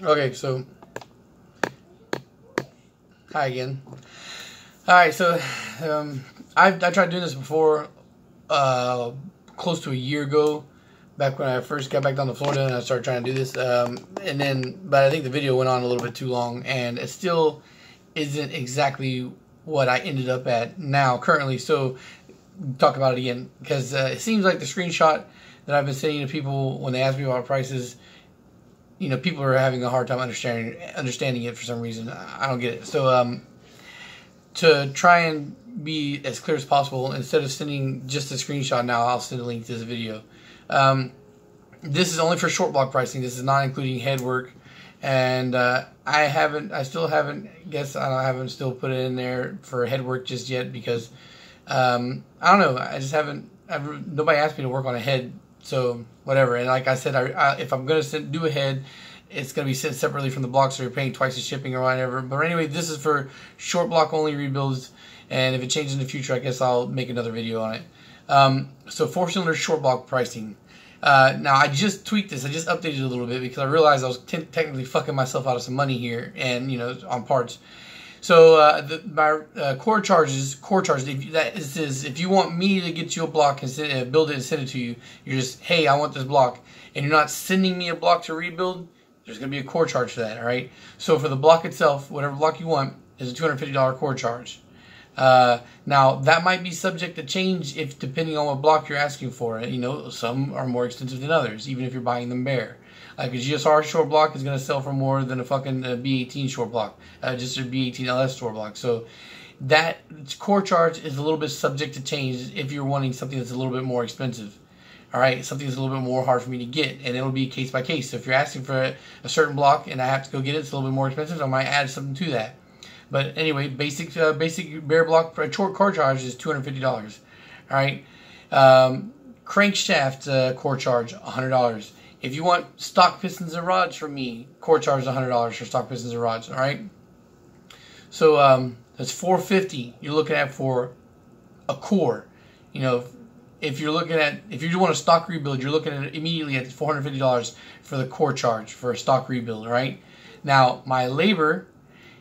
Okay, so hi again. All right, so I tried doing this before, close to a year ago, back when I first got back down to Florida and I started trying to do this. But I think the video went on a little bit too long, and it still isn't exactly what I ended up at now currently. So talk about it again, because it seems like the screenshot that I've been sending to people when they ask me about prices, you know, people are having a hard time understanding it for some reason. I don't get it. So to try and be as clear as possible, instead of sending just a screenshot now, I'll send a link to this video. This is only for short block pricing. This is not including head work, and I still haven't still put it in there for head work just yet, because I don't know, I just haven't. Nobody asked me to work on a head, so whatever. And like I said, if I'm gonna do a head, it's going to be sent separately from the block, so you're paying twice the shipping or whatever. But anyway, this is for short block only rebuilds, and if it changes in the future, I guess I'll make another video on it. So 4-cylinder short block pricing. Now, I just tweaked this. I just updated it a little bit because I realized I was technically fucking myself out of some money here, and, you know, on parts. So my core charges, if you want me to get you a block and build it and send it to you, you're just, hey, I want this block, and you're not sending me a block to rebuild, there's going to be a core charge for that, all right? So for the block itself, whatever block you want, is a $250 core charge. Now, that might be subject to change if depending on what block you're asking for. You know, some are more expensive than others, even if you're buying them bare. Like a GSR short block is going to sell for more than a fucking B18 short block, just a B18 LS short block. So that core charge is a little bit subject to change if you're wanting something that's a little bit more expensive. All right, something that's a little bit more hard for me to get, and it'll be case by case. So if you're asking for a certain block and I have to go get it, it's a little bit more expensive, I might add something to that. But anyway, basic bare block for a short core charge is $250. All right, crankshaft core charge $100. If you want stock pistons and rods from me, core charge is $100 for stock pistons and rods. All right, so that's $450 you're looking at for a core. You know, if you want a stock rebuild, you're looking at immediately at $450 for the core charge for a stock rebuild. All right, now my labor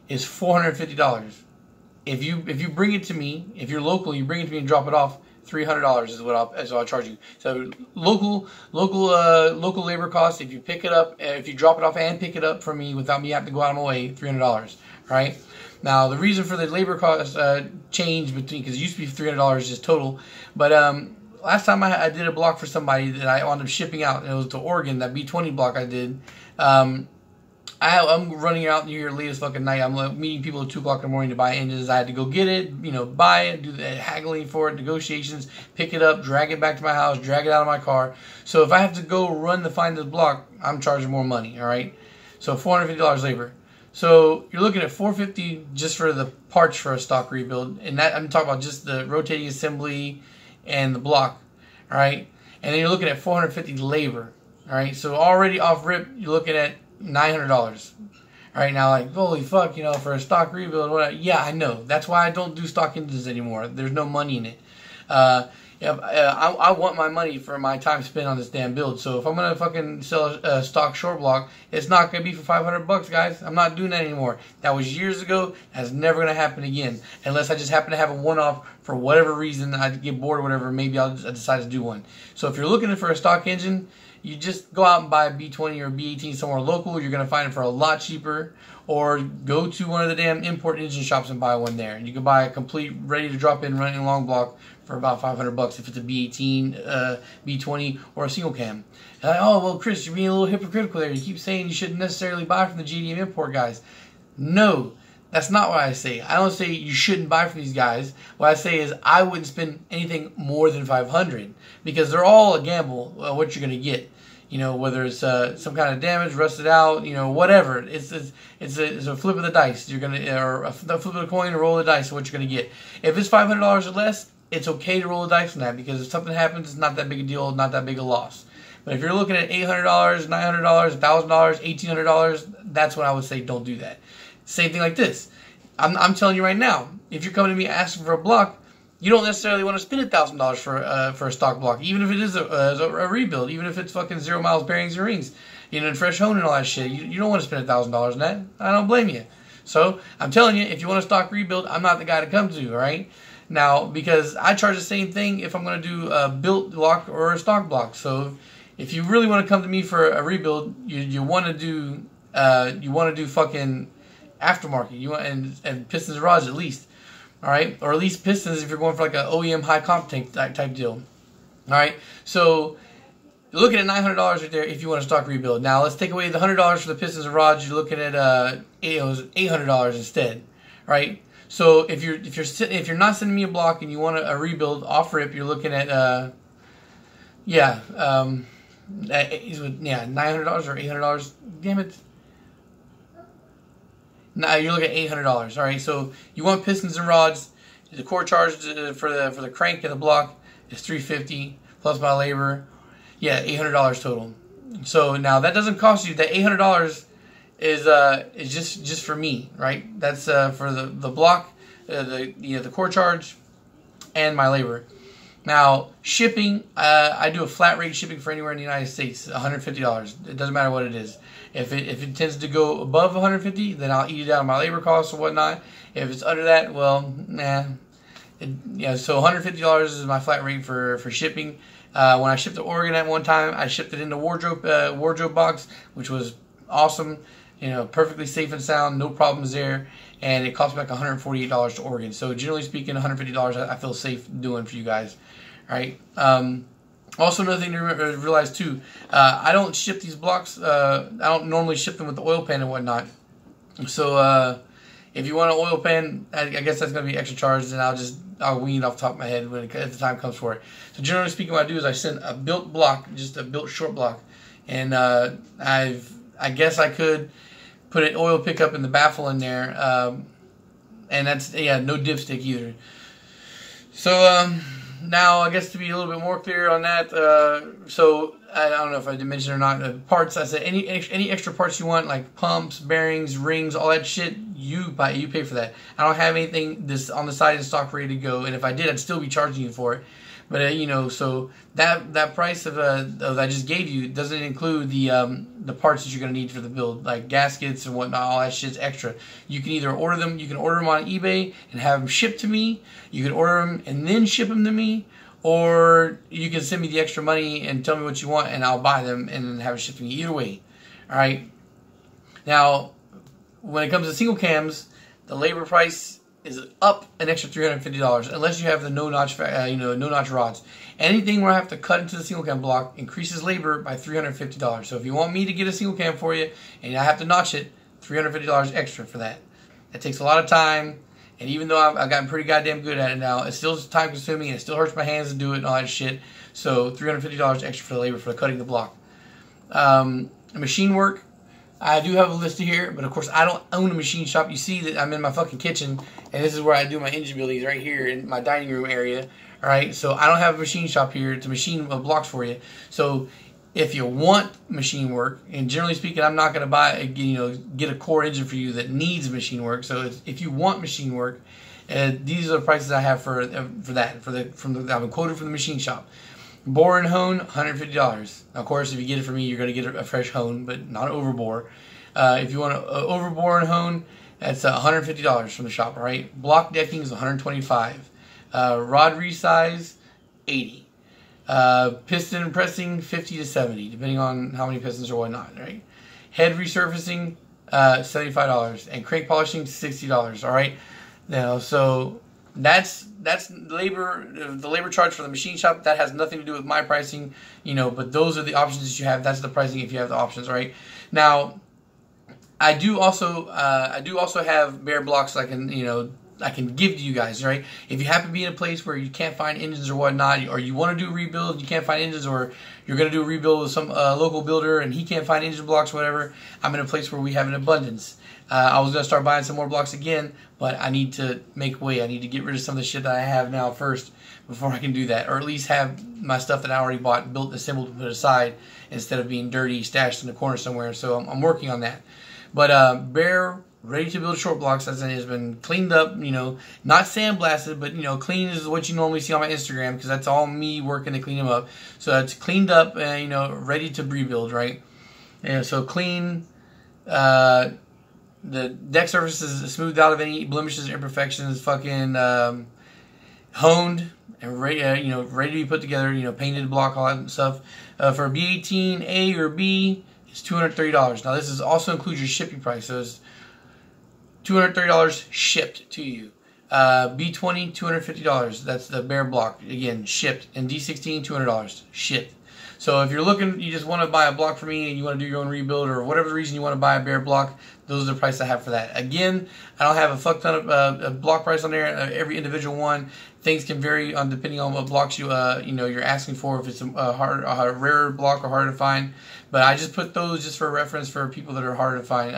is $450. If you bring it to me, if you're local, you bring it to me and drop it off, $300 is what I'll charge you. So local labor cost. If you pick it up, if you drop it off and pick it up from me without me having to go out of my way, $300. Right? Now the reason for the labor cost change between, because it used to be $300 just total, but last time I did a block for somebody that I wound up shipping out, and it was to Oregon, that B20 block I did. I'm running out here late as fucking night. I'm meeting people at 2 o'clock in the morning to buy engines. I had to go get it, you know, buy it, do the haggling for it, negotiations, pick it up, drag it back to my house, drag it out of my car. So if I have to go run to find this block, I'm charging more money, all right? So $450 labor. So you're looking at $450 just for the parts for a stock rebuild. And that I'm talking about just the rotating assembly and the block, all right? And then you're looking at $450 labor, all right? So already off rip, you're looking at $900. All right, now, like, holy fuck, you know, for a stock rebuild, whatever. Yeah, I know. That's why I don't do stock engines anymore. There's no money in it. I want my money for my time spent on this damn build. So if I'm gonna fucking sell a stock short block, it's not gonna be for $500, guys. I'm not doing that anymore. That was years ago. That's never gonna happen again, unless I just happen to have a one-off for whatever reason. I get bored or whatever. Maybe I'll decide to do one. So if you're looking for a stock engine, you just go out and buy a B20 or B18 somewhere local. You're going to find it for a lot cheaper. Or go to one of the damn import engine shops and buy one there. You can buy a complete, ready to drop in, running long block for about $500 if it's a B18, B20, or a single cam. And like, oh, well, Chris, you're being a little hypocritical there. You keep saying you shouldn't necessarily buy from the GDM import guys. No, that's not what I say. I don't say you shouldn't buy from these guys. What I say is I wouldn't spend anything more than $500 because they're all a gamble what you're going to get. You know, whether it's some kind of damage, rusted out, you know, whatever. It's a flip of the dice. You're gonna, or a flip of the coin, or roll the dice. What you're gonna get. If it's $500 or less, it's okay to roll the dice on that because if something happens, it's not that big a deal, not that big a loss. But if you're looking at $800, $900, $1,000, $1,800, that's when I would say don't do that. Same thing like this. I'm telling you right now, if you're coming to me asking for a block, you don't necessarily want to spend $1,000 for a stock block, even if it is a rebuild, even if it's fucking 0 miles, bearings, and rings. you know, and fresh hone and all that shit. You don't want to spend $1,000 on that. I don't blame you. So I'm telling you, if you want a stock rebuild, I'm not the guy to come to, all right? Now, because I charge the same thing if I'm going to do a built block or a stock block. So if you really want to come to me for a rebuild, you want to do fucking aftermarket. You want and pistons and rods at least, all right, or at least pistons if you're going for like an OEM high comp tank type deal, all right. So you're looking at $900 right there if you want a stock rebuild. Now let's take away the $100 for the pistons and rods. You're looking at $800 instead, right? So if you're not sending me a block and you want a rebuild off rip, you're looking at $900 or $800. Damn it. Now you're looking at $800. All right. So you want pistons and rods. The core charge for the crank and the block is $350 plus my labor. Yeah, $800 total. So now that doesn't cost you. That $800 is just for me, right? That's for the block, the core charge, and my labor. Now shipping, I do a flat rate shipping for anywhere in the United States, $150. It doesn't matter what it is. If it tends to go above $150, then I'll eat it out of my labor costs or whatnot. If it's under that, well, nah. So $150 is my flat rate for shipping. When I shipped to Oregon at one time, I shipped it in the wardrobe box, which was awesome. You know, perfectly safe and sound, no problems there, and it cost me like $148 to Oregon. So generally speaking, $150 I feel safe doing for you guys. All right. Also, another thing to realize too, I don't ship these blocks. I don't normally ship them with the oil pan and whatnot. So if you want an oil pan, I guess that's going to be extra charge, and I'll wean it off the top of my head when the time comes for it. So generally speaking, what I do is I send a built block, just a built short block, and I guess I could put an oil pickup in the baffle in there, and that's no dipstick either. So now I guess to be a little bit more clear on that, so I don't know if I did mention or not, parts. I said any extra parts you want, like pumps, bearings, rings, all that shit, you pay for that. I don't have anything this on the side in stock ready to go, and if I did, I'd still be charging you for it. But so that price of that I just gave you doesn't include the parts that you're gonna need for the build, like gaskets and whatnot. All that shit's extra. You can either order them. You can order them on eBay and have them shipped to me. You can order them and then ship them to me, or you can send me the extra money and tell me what you want, and I'll buy them and then have it shipped to me. Either way, all right. Now, when it comes to single cams, the labor price is up an extra $350 unless you have the no notch rods. Anything where I have to cut into the single cam block increases labor by $350. So if you want me to get a single cam for you and I have to notch it, $350 extra for that. That takes a lot of time, and even though I've gotten pretty goddamn good at it now, it's still time consuming and it still hurts my hands to do it and all that shit. So $350 extra for the labor for cutting the block. Machine work, I do have a list here, but of course I don't own a machine shop. You see that I'm in my fucking kitchen, and this is where I do my engine buildings, right here in my dining room area. All right, so I don't have a machine shop here to machine blocks for you. So if you want machine work, and generally speaking, I'm not going to get a core engine for you that needs machine work. So if you want machine work, these are the prices I have for that. I've been quoted from the machine shop. Bore and hone, $150. Of course, if you get it from me, you're going to get a fresh hone, but not an overbore. If you want to overbore and hone, that's $150 from the shop. All right. Block decking is $125. Rod resize, $80. Piston pressing, $50 to $70, depending on how many pistons or whatnot. Right. Head resurfacing, $75, and crank polishing, $60. All right. Now, so that's labor. The labor charge for the machine shop, that has nothing to do with my pricing, but those are the options that you have. That's the pricing if you have the options, right? Now, I do also have bare blocks I can give to you guys, right? If you happen to be in a place where you can't find engines or whatnot, or you want to do a rebuild and you can't find engines, or you're going to do a rebuild with some local builder and he can't find engine blocks, whatever, I'm in a place where we have an abundance. I was going to start buying some more blocks again, but I need to make way. I need to get rid of some of the shit that I have now first before I can do that, or at least have my stuff that I already bought, built, assembled, and put aside instead of being dirty, stashed in the corner somewhere. So I'm working on that. But bare, ready to build short blocks, as it has been cleaned up, not sandblasted, but clean is what you normally see on my Instagram, because that's all me working to clean them up. So it's cleaned up and ready to rebuild, right? Yeah, so clean. The deck surface is smoothed out of any blemishes or imperfections. Fucking honed and ready, ready to be put together. Painted block, all that stuff. For a B18 A or B, it's $230. Now this also includes your shipping price, so it's $230 shipped to you. B20, $250. That's the bare block, again, shipped. And D16, $200 shipped. So if you're looking, you just want to buy a block for me and you want to do your own rebuild or whatever the reason you want to buy a bare block, those are the price I have for that. Again, I don't have a fuck ton of block price on there. Every individual one, things can vary on depending on what blocks you're asking for. If it's a rarer block or harder to find, but I just put those just for reference for people that are harder to find.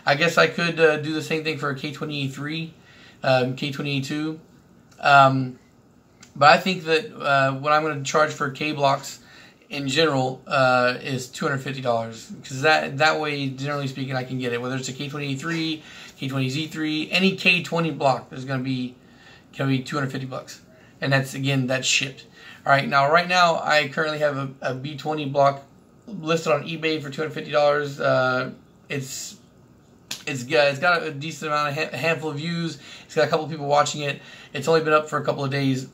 I guess I could do the same thing for a K20A3, K20A2, but I think that what I'm going to charge for K blocks in general is $250, because that way, generally speaking, I can get it. Whether it's a K20A3, K20Z3, any K20 block is going to be $250, and that's shipped. All right, right now I currently have a B20 block listed on eBay for $250. It's got a decent amount, a handful of views. It's got a couple of people watching it. It's only been up for a couple of days.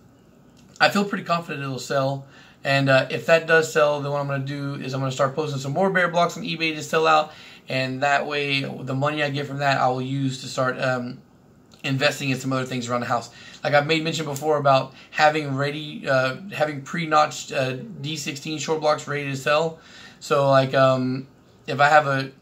I feel pretty confident it'll sell. And if that does sell, then what I'm going to do is I'm going to start posting some more bare blocks on eBay to sell out. And that way, the money I get from that, I will use to start investing in some other things around the house. Like I've made mention before about having pre-notched D16 short blocks ready to sell. So like if I have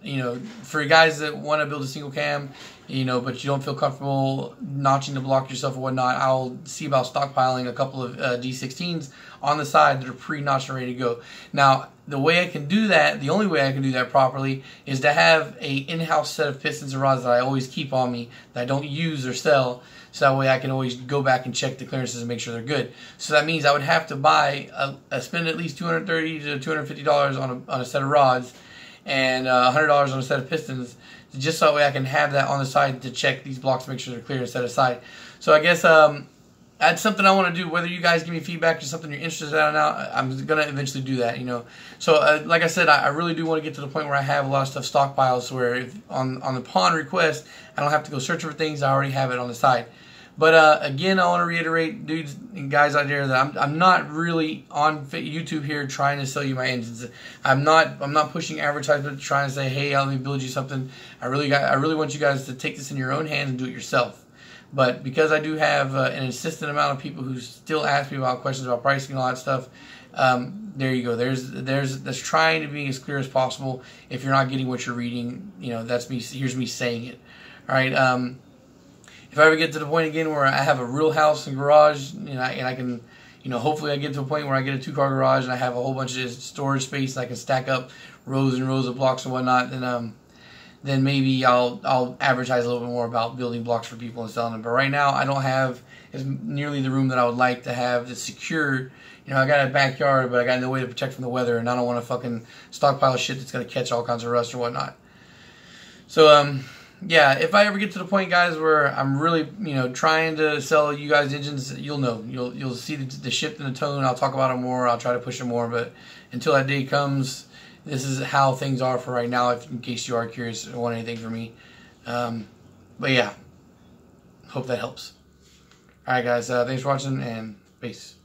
for guys that want to build a single cam, but you don't feel comfortable notching the block yourself or whatnot, I'll see about stockpiling a couple of D16s on the side that are pre-notched and ready to go. Now, the way I can do that, the only way I can do that properly, is to have a in-house set of pistons and rods that I always keep on me, that I don't use or sell, so that way I can always go back and check the clearances and make sure they're good. So that means I would have to spend at least $230 to $250 on a set of rods, and $100 on a set of pistons, just so that way I can have that on the side to check these blocks to make sure they're clear and set aside. So I guess that's something I want to do. Whether you guys give me feedback or something you're interested in now, I'm going to eventually do that, So like I said, I really do want to get to the point where I have a lot of stuff stockpiled, so where on upon request, I don't have to go searching for things. I already have it on the side. But again, I want to reiterate, dudes and guys out there, that I'm not really on YouTube here trying to sell you my engines. I'm not pushing advertisement trying to say, hey, let me build you something. I really want you guys to take this in your own hands and do it yourself. But because I do have an insistent amount of people who still ask me about questions about pricing and all that stuff, there you go. That's trying to be as clear as possible. If you're not getting what you're reading, that's me. Here's me saying it. All right. If I ever get to the point again where I have a real house and garage, and I can, hopefully I get to a point where I get a 2-car garage and I have a whole bunch of storage space and I can stack up rows and rows of blocks and whatnot, then maybe I'll advertise a little bit more about building blocks for people and selling them. But right now, I don't have nearly the room that I would like to have to secure. I got a backyard, but I got no way to protect from the weather, and I don't want to fucking stockpile shit that's going to catch all kinds of rust or whatnot. So, yeah, if I ever get to the point, guys, where I'm really, trying to sell you guys engines, you'll know. You'll see the shift in the tone. I'll talk about it more. I'll try to push it more. But until that day comes, this is how things are for right now, in case you are curious or want anything from me. But yeah, hope that helps. All right, guys, thanks for watching, and peace.